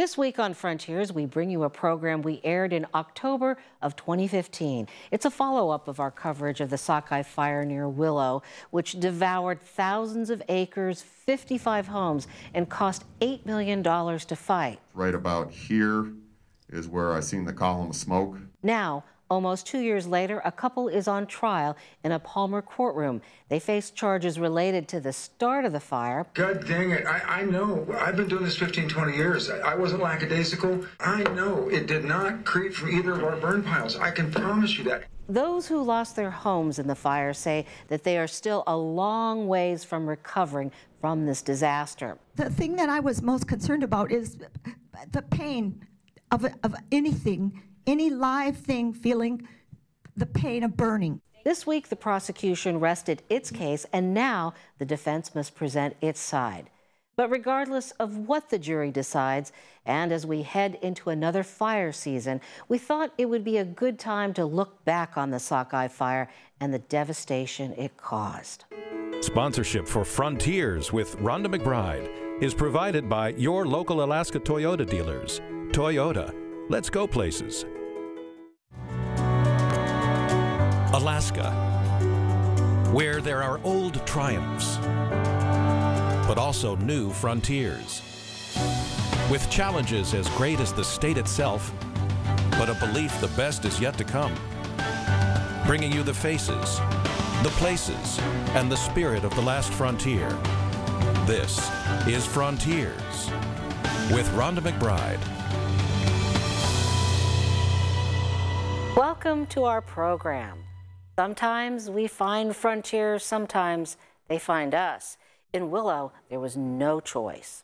This week on Frontiers, we bring you a program we aired in October of 2015. It's a follow-up of our coverage of the Sockeye fire near Willow, which devoured thousands of acres, 55 homes, and cost $8 million to fight. Right about here is where I seen the column of smoke. Now, almost 2 years later, a couple is on trial in a Palmer courtroom. They face charges related to the start of the fire. God dang it, I know. I've been doing this 15, 20 years. I wasn't lackadaisical. I know it did not creep from either of our burn piles. I can promise you that. Those who lost their homes in the fire say that they are still a long ways from recovering from this disaster. The thing that I was most concerned about is the pain of anything. Any live thing feeling the pain of burning. This week, the prosecution rested its case, and now the defense must present its side. But regardless of what the jury decides, and as we head into another fire season, we thought it would be a good time to look back on the Sockeye fire and the devastation it caused. Sponsorship for Frontiers with Rhonda McBride is provided by your local Alaska Toyota dealers. Toyota. Let's go places. Alaska, where there are old triumphs, but also new frontiers, with challenges as great as the state itself, but a belief the best is yet to come, bringing you the faces, the places, and the spirit of the last frontier. This is Frontiers with Rhonda McBride. Welcome to our program. Sometimes we find frontiers, sometimes they find us. In Willow, there was no choice.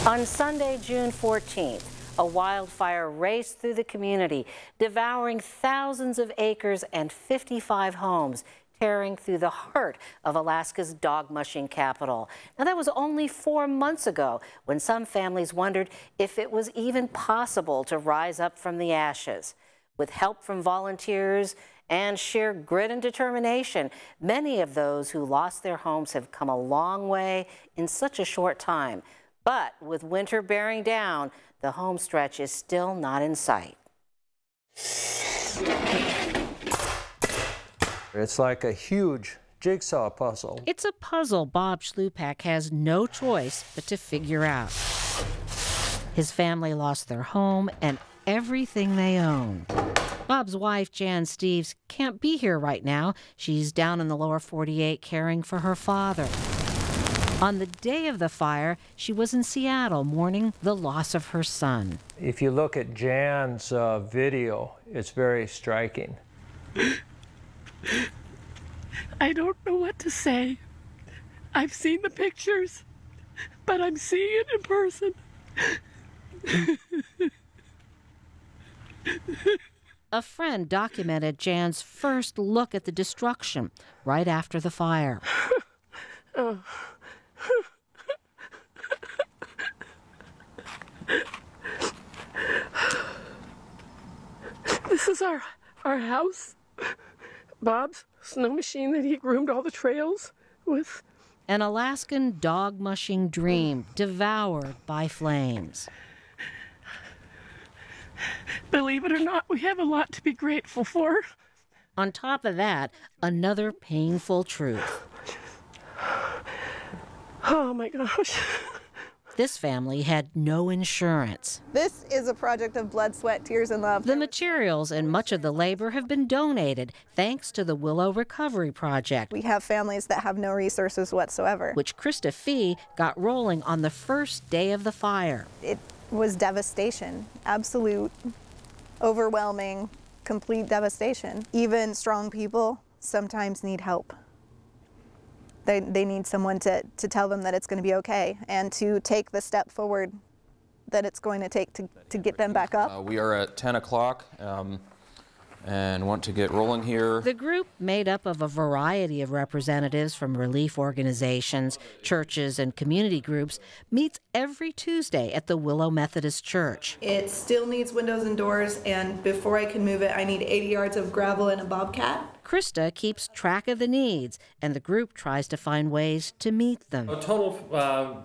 On Sunday, June 14th, a wildfire raced through the community, devouring thousands of acres and 55 homes, tearing through the heart of Alaska's dog mushing capital. Now, that was only 4 months ago, when some families wondered if it was even possible to rise up from the ashes. With help from volunteers and sheer grit and determination, many of those who lost their homes have come a long way in such a short time. But with winter bearing down, the home stretch is still not in sight. It's like a huge jigsaw puzzle. It's a puzzle Bob Schlupak has no choice but to figure out. His family lost their home and everything they own. Bob's wife, Jan Steves, can't be here right now. She's down in the lower 48 caring for her father. On the day of the fire, she was in Seattle mourning the loss of her son. If you look at Jan's video, it's very striking. I don't know what to say. I've seen the pictures, but I'm seeing it in person. A friend documented Jan's first look at the destruction right after the fire. Oh. This is our house. Bob's snow machine that he groomed all the trails with. An Alaskan dog mushing dream devoured by flames. Believe it or not, we have a lot to be grateful for. On top of that, another painful truth. Oh my gosh. This family had no insurance. This is a project of blood, sweat, tears, and love. The materials and much of the labor have been donated thanks to the Willow Recovery Project. We have families that have no resources whatsoever. Which Krista Fee got rolling on the first day of the fire. It was devastation, absolute, overwhelming, complete devastation. Even strong people sometimes need help. They need someone to tell them that it's going to be okay and to take the step forward that it's going to take to get them back up. We are at 10 o'clock and want to get rolling here. The group, made up of a variety of representatives from relief organizations, churches, and community groups, meets every Tuesday at the Willow Methodist Church. It still needs windows and doors, and before I can move it, I need 80 yards of gravel and a bobcat. Krista keeps track of the needs, and the group tries to find ways to meet them. A total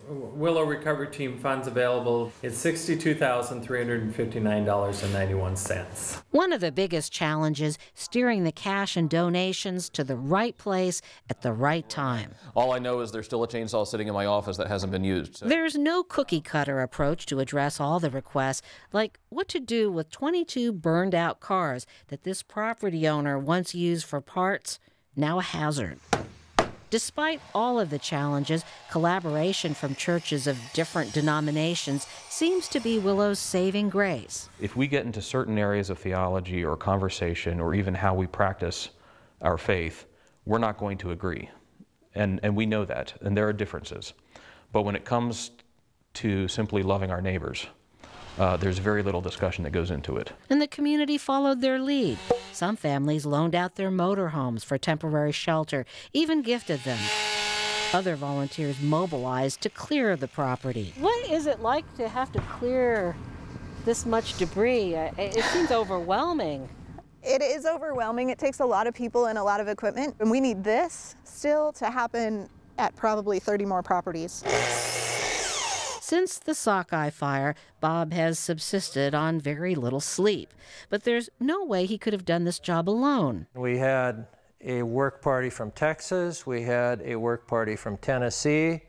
Willow Recovery Team funds available. It's $62,359.91. One of the biggest challenges, steering the cash and donations to the right place at the right time. All I know is there's still a chainsaw sitting in my office that hasn't been used. So. There's no cookie-cutter approach to address all the requests, like what to do with 22 burned-out cars that this property owner once used for parts, now a hazard. Despite all of the challenges, collaboration from churches of different denominations seems to be Willow's saving grace. If we get into certain areas of theology or conversation or even how we practice our faith, we're not going to agree. And we know that, and there are differences. But when it comes to simply loving our neighbors, there's very little discussion that goes into it. And the community followed their lead. Some families loaned out their motorhomes for temporary shelter, even gifted them. Other volunteers mobilized to clear the property. What is it like to have to clear this much debris? It seems overwhelming. It is overwhelming. It takes a lot of people and a lot of equipment. And we need this still to happen at probably 30 more properties. Since the sockeye fire, Bob has subsisted on very little sleep. But there's no way he could have done this job alone. We had a work party from Texas. We had a work party from Tennessee.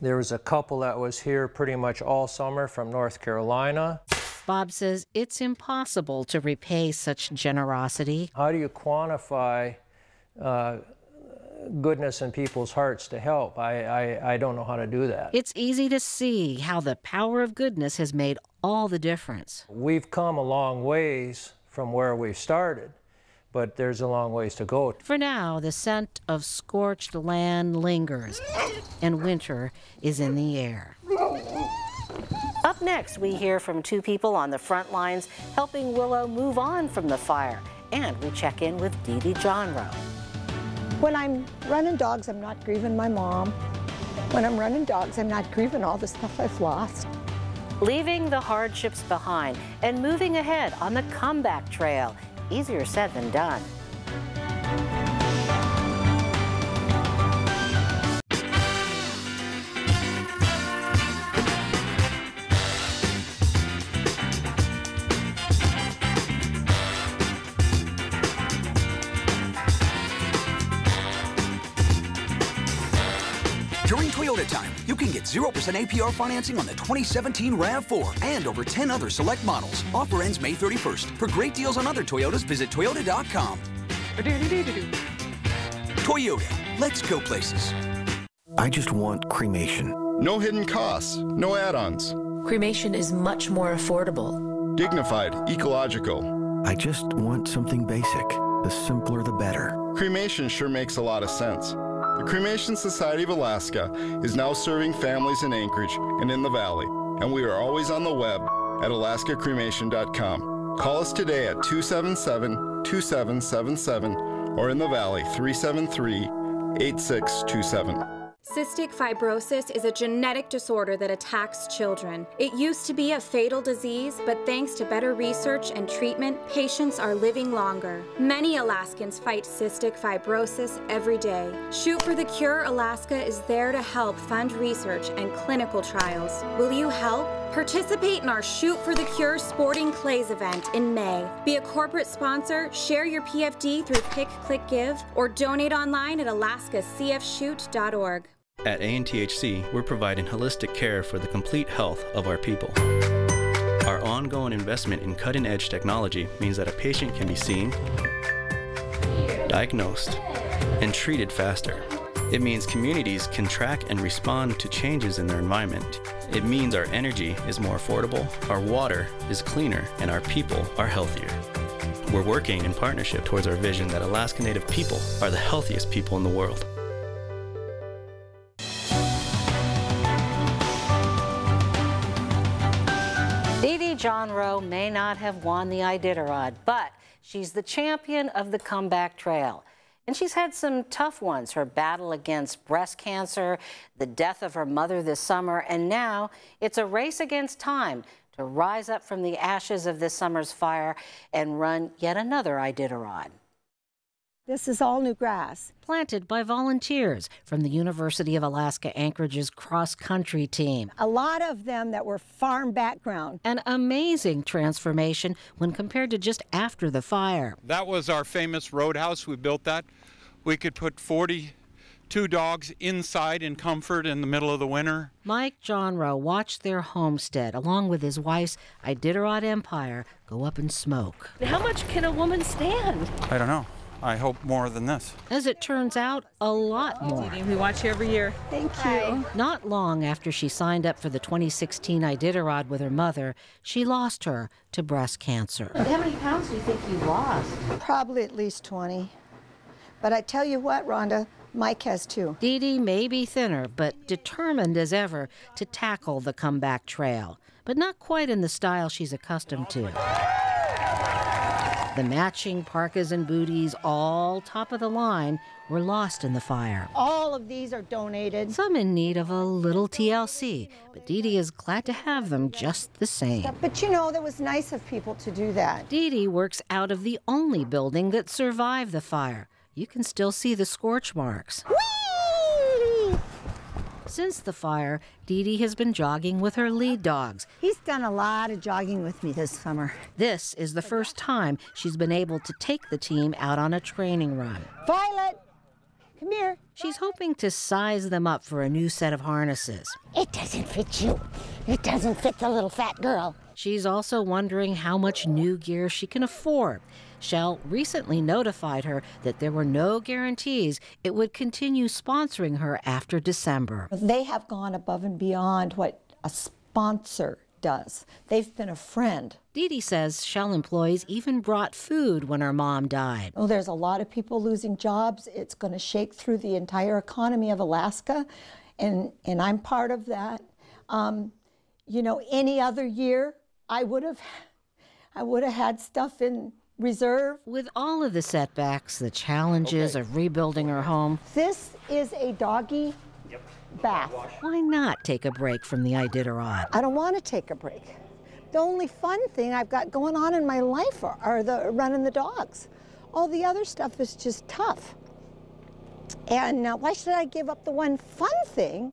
There was a couple that was here pretty much all summer from North Carolina. Bob says it's impossible to repay such generosity. How do you quantify goodness in people's hearts to help? I don't know how to do that. It's easy to see how the power of goodness has made all the difference. We've come a long ways from where we started, but there's a long ways to go. For now, the scent of scorched land lingers, and winter is in the air. Up next, we hear from two people on the front lines helping Willow move on from the fire, and we check in with Dee Dee Johnrow. When I'm running dogs, I'm not grieving my mom. When I'm running dogs, I'm not grieving all the stuff I've lost. Leaving the hardships behind and moving ahead on the comeback trail. Easier said than done. During Toyota time, you can get 0% APR financing on the 2017 RAV4 and over 10 other select models. Offer ends May 31st. For great deals on other Toyotas, visit Toyota.com. Toyota, let's go places. I just want cremation. No hidden costs, no add-ons. Cremation is much more affordable. Dignified, ecological. I just want something basic. The simpler, the better. Cremation sure makes a lot of sense. The Cremation Society of Alaska is now serving families in Anchorage and in the Valley, and we are always on the web at alaskacremation.com. Call us today at 277-2777 or in the Valley 373-8627. Cystic fibrosis is a genetic disorder that attacks children. It used to be a fatal disease, but thanks to better research and treatment, patients are living longer. Many Alaskans fight cystic fibrosis every day. Shoot for the Cure Alaska is there to help fund research and clinical trials. Will you help? Participate in our Shoot for the Cure Sporting Clays event in May. Be a corporate sponsor, share your PFD through Pick, Click, Give, or donate online at alaskacfshoot.org. At ANTHC, we're providing holistic care for the complete health of our people. Our ongoing investment in cutting-edge technology means that a patient can be seen, diagnosed, and treated faster. It means communities can track and respond to changes in their environment. It means our energy is more affordable, our water is cleaner, and our people are healthier. We're working in partnership towards our vision that Alaska Native people are the healthiest people in the world. Dee Dee Johnrow may not have won the Iditarod, but she's the champion of the comeback trail. And she's had some tough ones, her battle against breast cancer, the death of her mother this summer, and now it's a race against time to rise up from the ashes of this summer's fire and run yet another Iditarod. This is all new grass. Planted by volunteers from the University of Alaska Anchorage's cross-country team. A lot of them that were farm background. An amazing transformation when compared to just after the fire. That was our famous roadhouse. We built that. We could put 42 dogs inside in comfort in the middle of the winter. Mike Johnrow watched their homestead, along with his wife's Iditarod empire, go up in smoke. How much can a woman stand? I don't know. I hope more than this. As it turns out, a lot more. We watch you every year. Thank you. Not long after she signed up for the 2016 Iditarod with her mother, she lost her to breast cancer. How many pounds do you think you lost? Probably at least 20. But I tell you what, Rhonda, Mike has too. Dee Dee may be thinner, but determined as ever to tackle the comeback trail, but not quite in the style she's accustomed to. The matching parkas and booties, all top of the line, were lost in the fire. All of these are donated. Some in need of a little TLC, but Dee Dee is glad to have them just the same. But you know, that was nice of people to do that. Dee Dee works out of the only building that survived the fire. You can still see the scorch marks. Whee! Since the fire, Dee Dee has been jogging with her lead dogs. He's done a lot of jogging with me this summer. This is the first time she's been able to take the team out on a training run. Violet, come here. She's hoping to size them up for a new set of harnesses. It doesn't fit you. It doesn't fit the little fat girl. She's also wondering how much new gear she can afford. Shell recently notified her that there were no guarantees it would continue sponsoring her after December. They have gone above and beyond what a sponsor does. They've been a friend. Dee Dee says Shell employees even brought food when her mom died. Oh, there's a lot of people losing jobs. It's going to shake through the entire economy of Alaska, and I'm part of that. You know, any other year, I would have had stuff in reserve. With all of the setbacks, the challenges of rebuilding her home. This is a doggy bath. Why not take a break from the Iditarod? I don't want to take a break. The only fun thing I've got going on in my life are the running the dogs. All the other stuff is just tough. And why should I give up the one fun thing?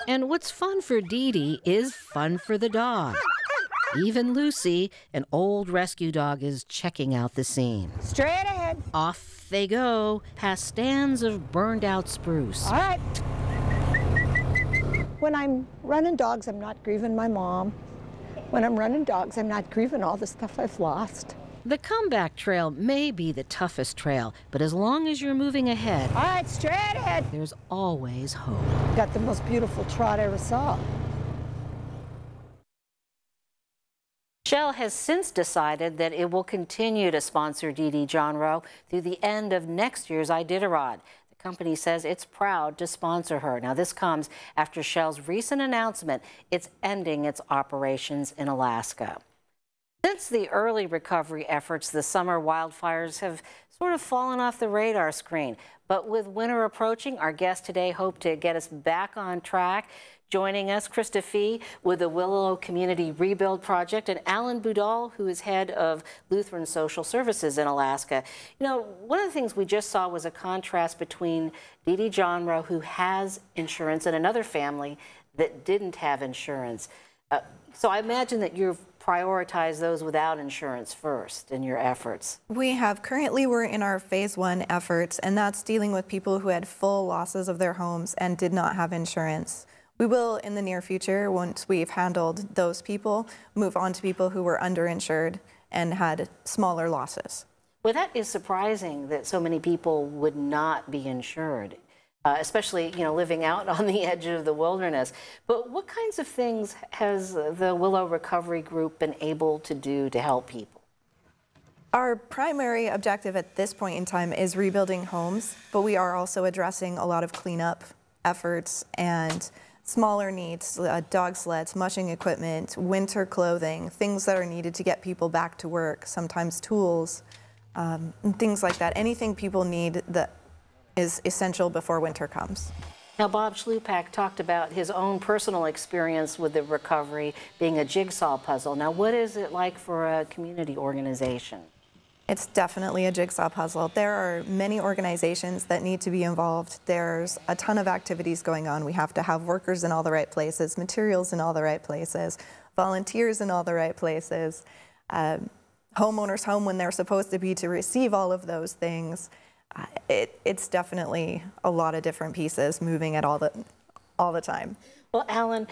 And what's fun for Dee Dee is fun for the dog. Even Lucy, an old rescue dog, is checking out the scene. Straight ahead. Off they go, past stands of burned out spruce. All right. When I'm running dogs, I'm not grieving my mom. When I'm running dogs, I'm not grieving all the stuff I've lost. The comeback trail may be the toughest trail, but as long as you're moving ahead, all right, straight ahead, there's always hope. Got the most beautiful trot I ever saw. Shell has since decided that it will continue to sponsor Dee Dee Johnrow through the end of next year's Iditarod. The company says it's proud to sponsor her. Now, this comes after Shell's recent announcement it's ending its operations in Alaska. Since the early recovery efforts, the summer wildfires have sort of fallen off the radar screen. But with winter approaching, our guests today hope to get us back on track. Joining us, Krista Fee with the Willow Community Rebuild Project, and Alan Budal, who is head of Lutheran Social Services in Alaska. You know, one of the things we just saw was a contrast between Dee Dee Johnrow, who has insurance, and another family that didn't have insurance. So I imagine that you've prioritized those without insurance first in your efforts. We have currently, we're in our phase 1 efforts, and that's dealing with people who had full losses of their homes and did not have insurance. We will, in the near future, once we've handled those people, move on to people who were underinsured and had smaller losses. Well, that is surprising that so many people would not be insured, especially, you know, living out on the edge of the wilderness. But what kinds of things has the Willow Recovery Group been able to do to help people? Our primary objective at this point in time is rebuilding homes, but we are also addressing a lot of cleanup efforts and smaller needs, dog sleds, mushing equipment, winter clothing, things that are needed to get people back to work, sometimes tools, and things like that. Anything people need that is essential before winter comes. Now, Bob Schlupak talked about his own personal experience with the recovery being a jigsaw puzzle. Now, what is it like for a community organization? It's definitely a jigsaw puzzle. There are many organizations that need to be involved. There's a ton of activities going on. We have to have workers in all the right places, materials in all the right places, volunteers in all the right places, homeowners home when they're supposed to be to receive all of those things. It's definitely a lot of different pieces moving at all the time. Well, Alan,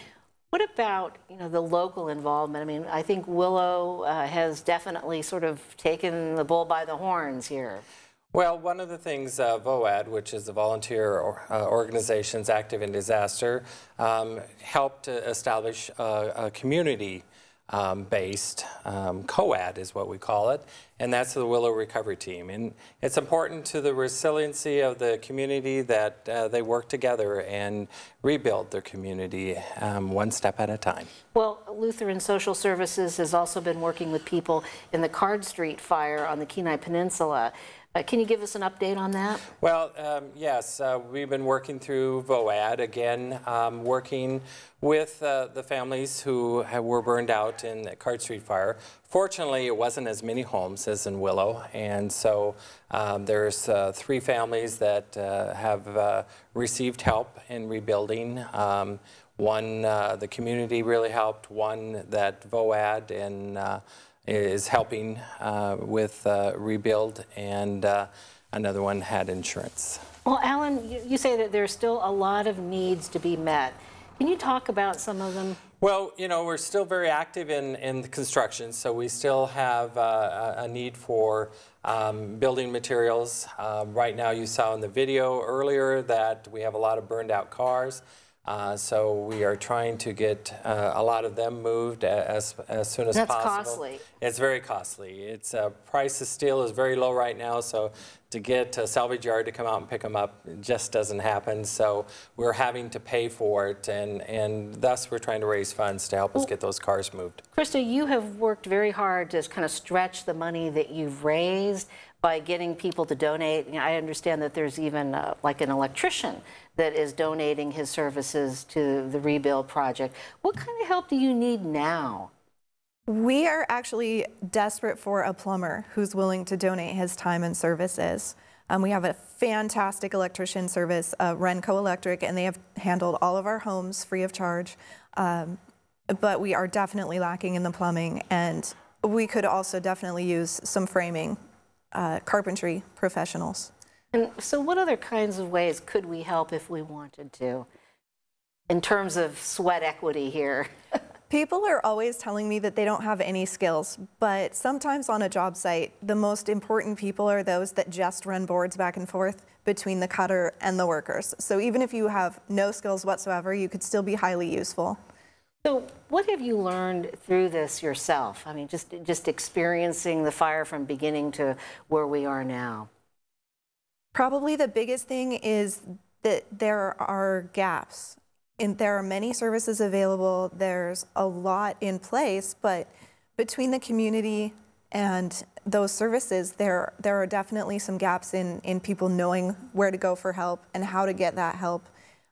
what about, you know, the local involvement? I mean, I think Willow has definitely sort of taken the bull by the horns here. Well, one of the things VOAD, which is the Volunteer Organizations Active in Disaster, helped to establish a community based COAD is what we call it, and that's the Willow Recovery Team. And it's important to the resiliency of the community that they work together and rebuild their community one step at a time. Well, Lutheran Social Services has also been working with people in the Card Street fire on the Kenai Peninsula. Can you give us an update on that? Well, yes, we've been working through VOAD, again, working with the families who were burned out in the Card Street fire. Fortunately, it wasn't as many homes as in Willow, and so there's 3 families that have received help in rebuilding. One, the community really helped, one that VOAD and is helping with rebuild, and another one had insurance. Well, Alan, you say that there's still a lot of needs to be met. Can you talk about some of them? Well, you know, we're still very active in the construction, so we still have a need for building materials. Right now, you saw in the video earlier that we have a lot of burned out cars. So we are trying to get a lot of them moved as soon as possible. That's costly. It's very costly. It's price of steel is very low right now, so to get a salvage yard to come out and pick them up just doesn't happen. So we're having to pay for it, and thus we're trying to raise funds to help us get those cars moved. Krista, you have worked very hard to kind of stretch the money that you've raised by getting people to donate. You know, I understand that there's even like an electrician that is donating his services to the rebuild project. What kind of help do you need now? We are actually desperate for a plumber who's willing to donate his time and services. We have a fantastic electrician service, Renco Electric, and they have handled all of our homes free of charge. But we are definitely lacking in the plumbing, and we could also definitely use some framing carpentry professionals. And so what other kinds of ways could we help if we wanted to, in terms of sweat equity here? People are always telling me that they don't have any skills, but sometimes on a job site, the most important people are those that just run boards back and forth between the cutter and the workers. So even if you have no skills whatsoever, you could still be highly useful. So what have you learned through this yourself? I mean, just experiencing the fire from beginning to where we are now. Probably the biggest thing is that there are gaps. And there are many services available. There's a lot in place, but between the community and those services, there are definitely some gaps in people knowing where to go for help and how to get that help.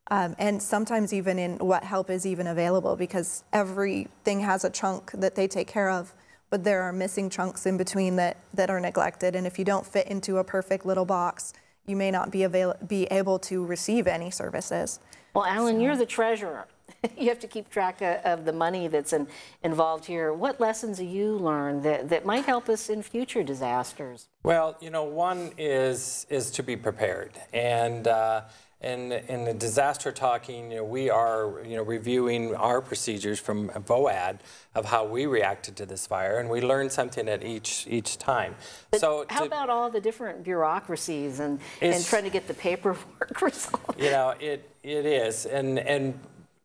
And sometimes even in what help is even available, because everything has a chunk that they take care of, but there are missing chunks in between that are neglected. And if you don't fit into a perfect little box, you may not be able to receive any services. Well, Alan, you're the treasurer. You have to keep track of the money that's involved here. What lessons have you learned that might help us in future disasters? Well, you know, one is to be prepared. And in the disaster talking, you know, we are, reviewing our procedures from VOAD of how we reacted to this fire, and we learned something at each time. But so how about all the different bureaucracies and trying to get the paperwork resolved? You know, it is, and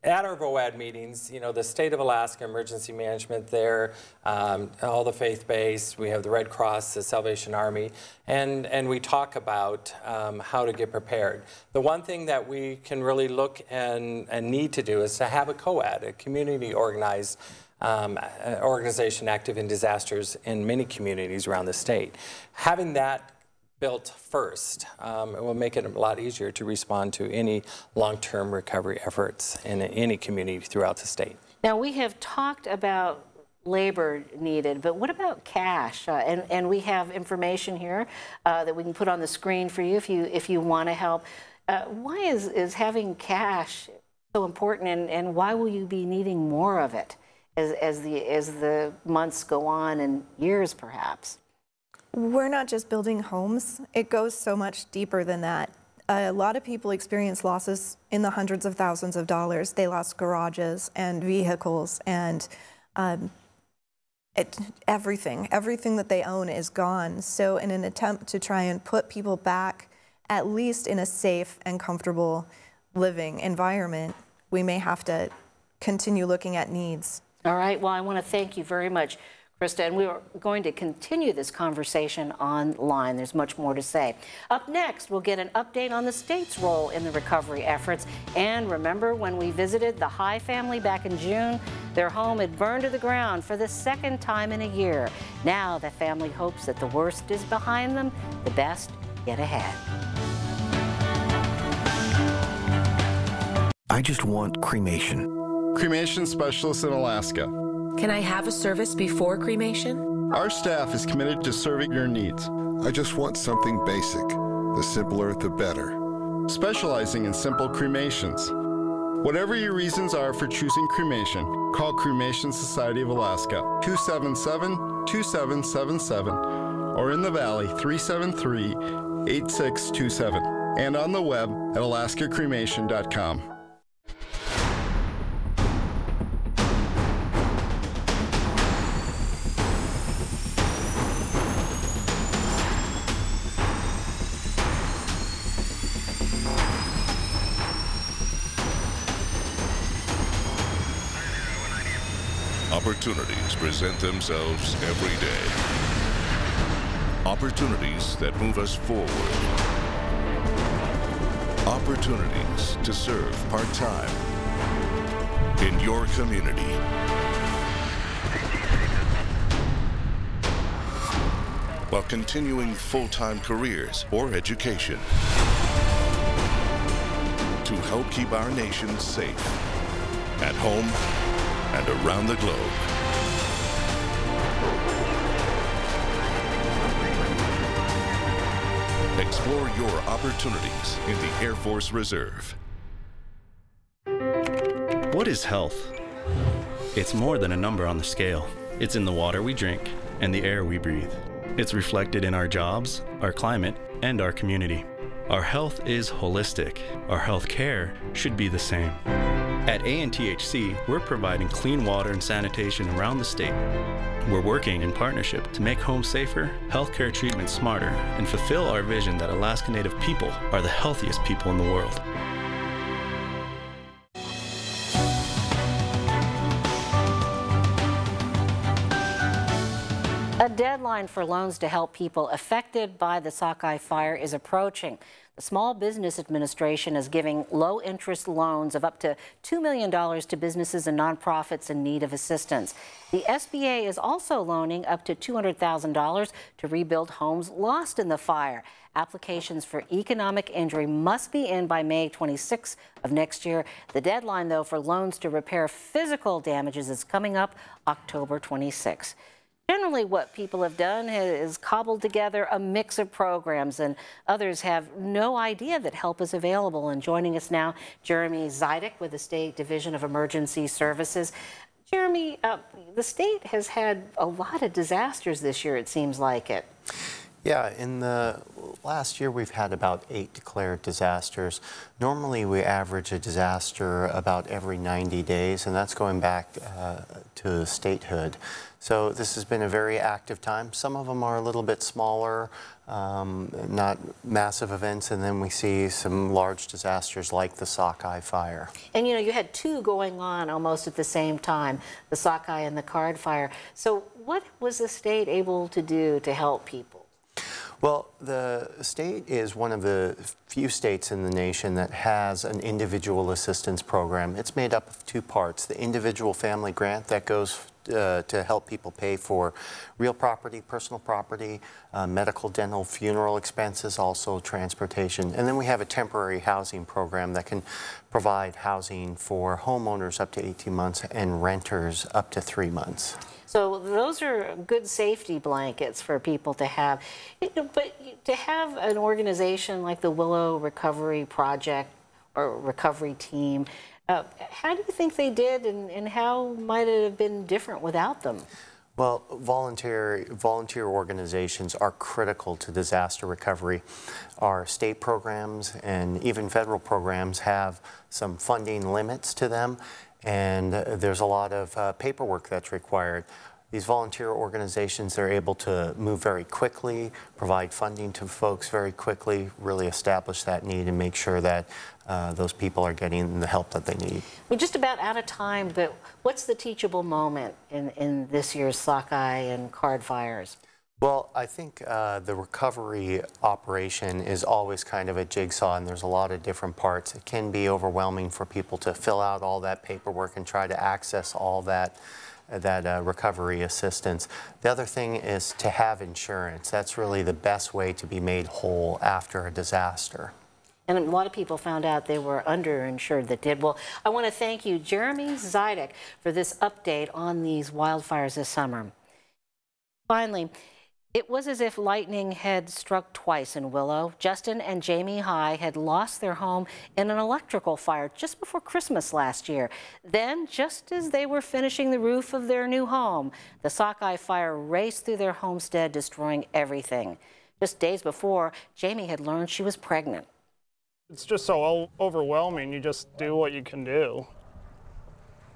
at our VOAD meetings, you know, the State of Alaska Emergency Management there, all the faith-based, we have the Red Cross, the Salvation Army, and we talk about how to get prepared. The one thing that we can really look and need to do is to have a COAD, a community organized organization active in disasters in many communities around the state. Having that built first, it will make it a lot easier to respond to any long-term recovery efforts in any community throughout the state. Now, we have talked about labor needed, but what about cash? And we have information here that we can put on the screen for you if you want to help. Why is having cash so important, and why will you be needing more of it as the months go on and years perhaps? We're not just building homes. It goes so much deeper than that. A lot of people experience losses in the hundreds of thousands of dollars. They lost garages and vehicles, and everything that they own is gone. So in an attempt to try and put people back at least in a safe and comfortable living environment, we may have to continue looking at needs. All right, well, I want to thank you very much, Krista, and we are going to continue this conversation online. There's much more to say. Up next, we'll get an update on the state's role in the recovery efforts. And remember when we visited the High family back in June? Their home had burned to the ground for the second time in a year. Now the family hopes that the worst is behind them, the best yet ahead. I just want cremation. Cremation specialists in Alaska. Can I have a service before cremation? Our staff is committed to serving your needs. I just want something basic. The simpler, the better. Specializing in simple cremations. Whatever your reasons are for choosing cremation, call Cremation Society of Alaska 277-2777 or in the Valley 373-8627 and on the web at alaskacremation.com. Opportunities present themselves every day. Opportunities that move us forward. Opportunities to serve part-time in your community. While continuing full-time careers or education. To help keep our nation safe at home and around the globe. Explore your opportunities in the Air Force Reserve. What is health? It's more than a number on the scale. It's in the water we drink and the air we breathe. It's reflected in our jobs, our climate, and our community. Our health is holistic. Our health care should be the same. At ANTHC, we're providing clean water and sanitation around the state. We're working in partnership to make homes safer, healthcare treatment smarter, and fulfill our vision that Alaska Native people are the healthiest people in the world. A deadline for loans to help people affected by the Sockeye fire is approaching. The Small Business Administration is giving low-interest loans of up to $2 million to businesses and nonprofits in need of assistance. The SBA is also loaning up to $200,000 to rebuild homes lost in the fire. Applications for economic injury must be in by May 26th of next year. The deadline, though, for loans to repair physical damages is coming up October 26th. Generally, what people have done is cobbled together a mix of programs, and others have no idea that help is available. And joining us now, Jeremy Zidek with the State Division of Emergency Services. Jeremy, the state has had a lot of disasters this year, it seems like it. Yeah, in the last year we've had about 8 declared disasters. Normally we average a disaster about every 90 days, and that's going back to statehood. So this has been a very active time. Some of them are a little bit smaller, not massive events, and then we see some large disasters like the Sockeye fire. And you know, you had 2 going on almost at the same time, the Sockeye and the Card fire. So what was the state able to do to help people? Well, the state is one of the few states in the nation that has an individual assistance program. It's made up of 2 parts. The individual family grant that goes to help people pay for real property, personal property, medical, dental, funeral expenses, also transportation. And then we have a temporary housing program that can provide housing for homeowners up to 18 months and renters up to 3 months. So those are good safety blankets for people to have. But to have an organization like the Willow Recovery Project or Recovery Team, how do you think they did, and how might it have been different without them? Well, volunteer organizations are critical to disaster recovery. Our state programs and even federal programs have some funding limits to them, and there's a lot of paperwork that's required. These volunteer organizations are able to move very quickly, provide funding to folks very quickly, really establish that need and make sure that those people are getting the help that they need. We're just about out of time, but what's the teachable moment in this year's sockeye and card fires? Well, I think the recovery operation is always kind of a jigsaw, and there's a lot of different parts. It can be overwhelming for people to fill out all that paperwork and try to access all that recovery assistance. The other thing is to have insurance. That's really the best way to be made whole after a disaster. And a lot of people found out they were underinsured that did. Well, I want to thank you, Jeremy Zidek, for this update on these wildfires this summer. Finally, it was as if lightning had struck twice in Willow. Justin and Jamie High had lost their home in an electrical fire just before Christmas last year. Then, just as they were finishing the roof of their new home, the sockeye fire raced through their homestead, destroying everything. Just days before, Jamie had learned she was pregnant. It's just so overwhelming. You just do what you can do.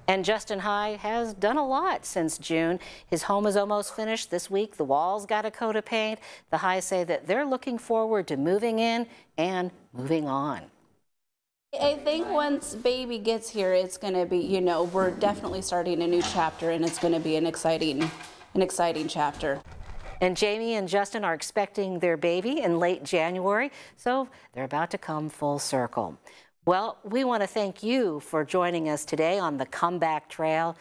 And Justin High has done a lot since June. His home is almost finished this week. The walls got a coat of paint. The Highs say that they're looking forward to moving in and moving on. I think once baby gets here, it's going to be, you know, we're definitely starting a new chapter, and it's going to be an exciting chapter. And Jamie and Justin are expecting their baby in late January, so they're about to come full circle. Well, we want to thank you for joining us today on the Comeback Trail.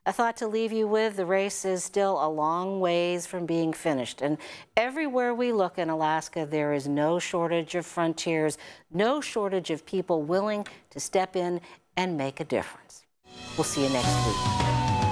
A thought to leave you with: the race is still a long ways from being finished. And everywhere we look in Alaska, there is no shortage of frontiers, no shortage of people willing to step in and make a difference. We'll see you next week.